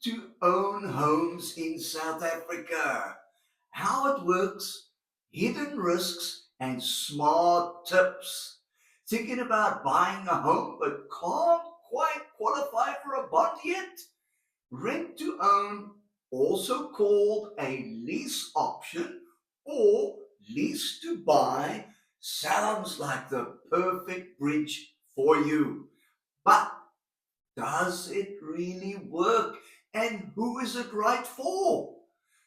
rent-to-own homes in South Africa. How it works, hidden risks, and smart tips. Thinking about buying a home but can't quite qualify for a bond yet? Rent-to-own, also called a lease option or lease-to-buy, sounds like the perfect bridge for you. But does it really work? And who is it right for?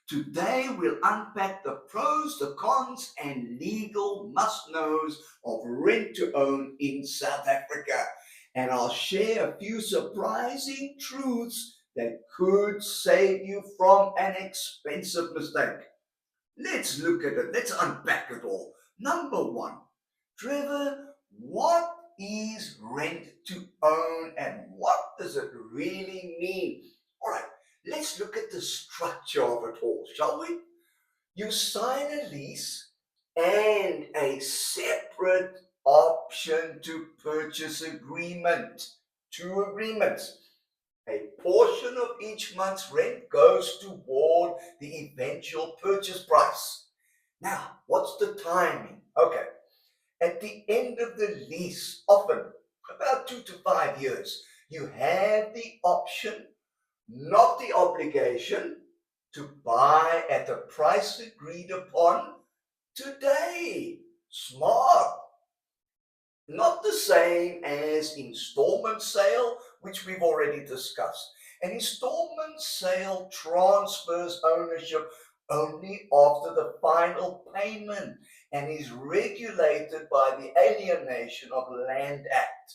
Today we'll unpack the pros, the cons, and legal must-knows of rent-to-own in South Africa. And I'll share a few surprising truths that could save you from an expensive mistake. Let's look at it. Let's unpack it all. Number one, Trevor, what is rent to own and what does it really mean? All right, let's look at the structure of it all, shall we? You sign a lease and a separate option to purchase agreement. Two agreements. A portion of each month's rent goes toward the eventual purchase price. Now, what's the timing? Okay, at the end of the lease, often about 2 to 5 years, you have the option, not the obligation, to buy at the price agreed upon today. Smart. Not the same as installment sale, which we've already discussed. An installment sale transfers ownership only after the final payment and is regulated by the Alienation of Land Act.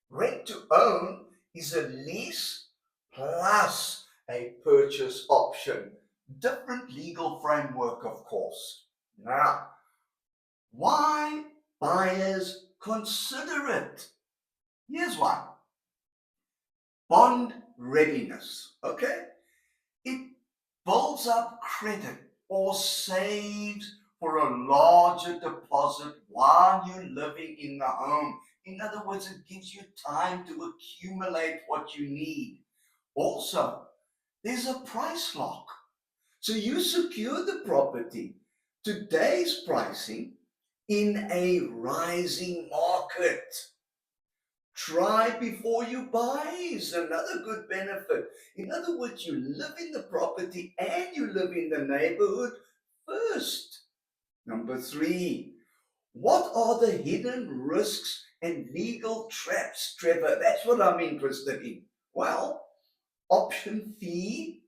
Rent to own is a lease plus a purchase option. Different legal framework, of course. Now, why buyers consider it? Here's one. Bond readiness. Okay? It builds up credit or saves for a larger deposit while you're living in the home. In other words, it gives you time to accumulate what you need. Also, there's a price lock. So you secure the property, today's pricing, in a rising market. Try before you buy is another good benefit. In other words, you live in the property and you live in the neighborhood first. Number three, what are the hidden risks and legal traps, Trevor? That's what I'm interested in. Well, option fee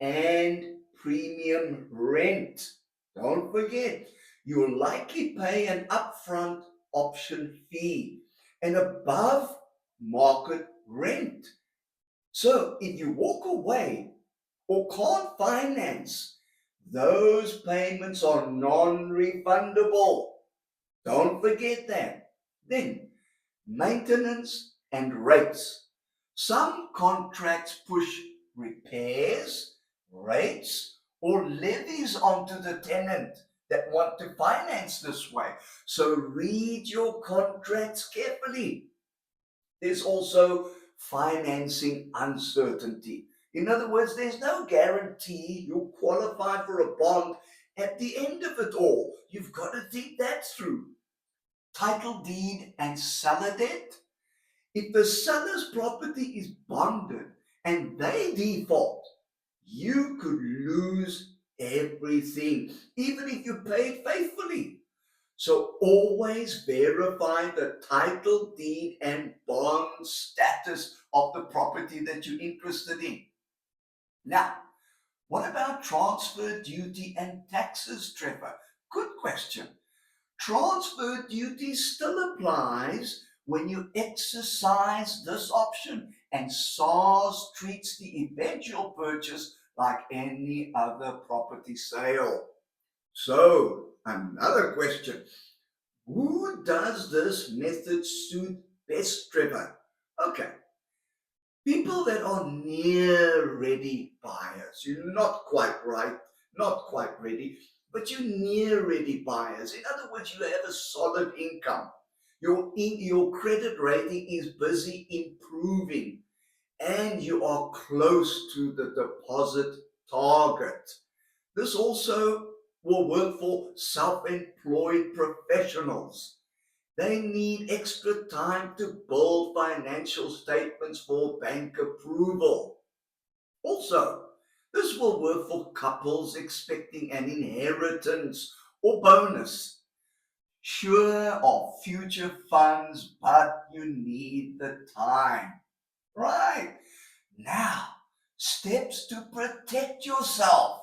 and premium rent. Don't forget, you'll likely pay an upfront option fee and above market rent. So if you walk away or can't finance, those payments are non-refundable. Don't forget that. Then, maintenance and rates. Some contracts push repairs, rates, or levies onto the tenant that want to finance this way. So read your contracts carefully. There's also financing uncertainty. In other words, there's no guarantee you'll qualify for a bond at the end of it all. You've got to think that through. Title deed and seller debt. If the seller's property is bonded and they default, you could lose everything, even if you paid faithfully. So always verify the title deed and bond status of the property that you're interested in. Now, what about transfer duty and taxes, Trevor? Good question. Transfer duty still applies when you exercise this option, and SARS treats the eventual purchase like any other property sale. So, another question. Who does this method suit best, Trevor? Okay, people that are near ready buyers. You're not quite right, not quite ready, but you're near ready buyers. In other words, you have a solid income. Your credit rating is busy improving and you are close to the deposit target. This also will work for self-employed professionals. They need extra time to build financial statements for bank approval. Also, this will work for couples expecting an inheritance or bonus. Sure of future funds, but you need the time. Right. Now, steps to protect yourself.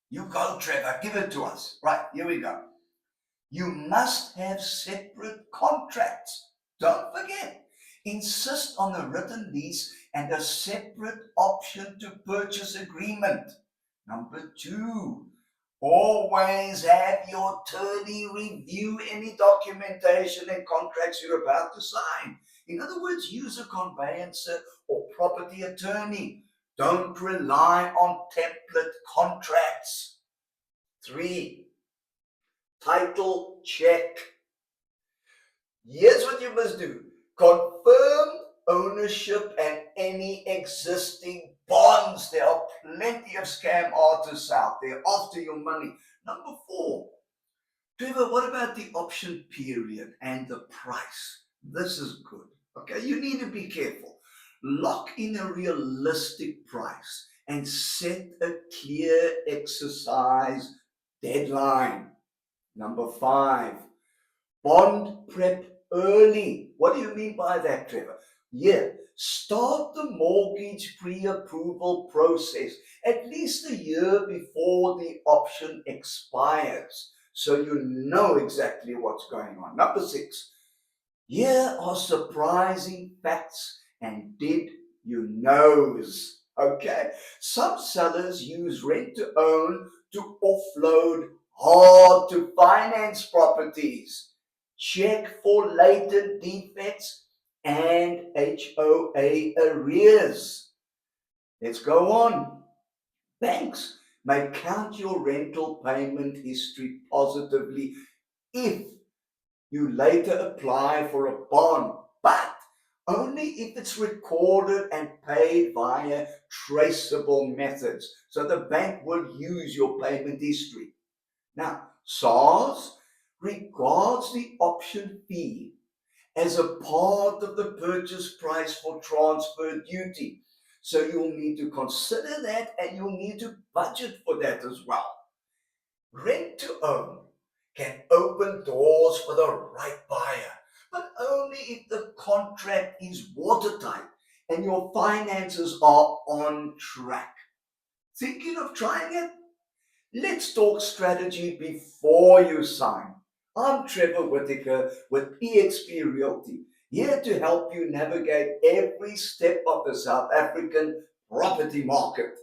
You go, Trevor, give it to us. Right, here we go. You must have separate contracts. Don't forget. Insist on a written lease and a separate option to purchase agreement. Number two, always have your attorney review any documentation and contracts you're about to sign. In other words, use a conveyancer or property attorney. Don't rely on template contracts. Three, title check. Here's what you must do. Confirm ownership and any existing bonds. There are plenty of scam artists out there after your money. Number four, Trevor, what about the option period and the price? This is good. Okay, you need to be careful. Lock in a realistic price and set a clear exercise deadline. Number five, bond prep early. What do you mean by that, Trevor? Yeah, start the mortgage pre-approval process at least a year before the option expires, so you know exactly what's going on. Number six, here are surprising facts and did you knows. Okay, some sellers use rent to own to offload hard to finance properties. Check for latent defects and HOA arrears. Let's go on. Banks may count your rental payment history positively if you later apply for a bond, but only if it's recorded and paid via traceable methods. So the bank will use your payment history. Now, SARS regards the option fee as a part of the purchase price for transfer duty. So you'll need to consider that and you'll need to budget for that as well. Rent to own can open doors for the right buyer, but only if the contract is watertight and your finances are on track. Thinking of trying it? Let's talk strategy before you sign. I'm Trevor Whittaker with eXp Realty, here to help you navigate every step of the South African property market.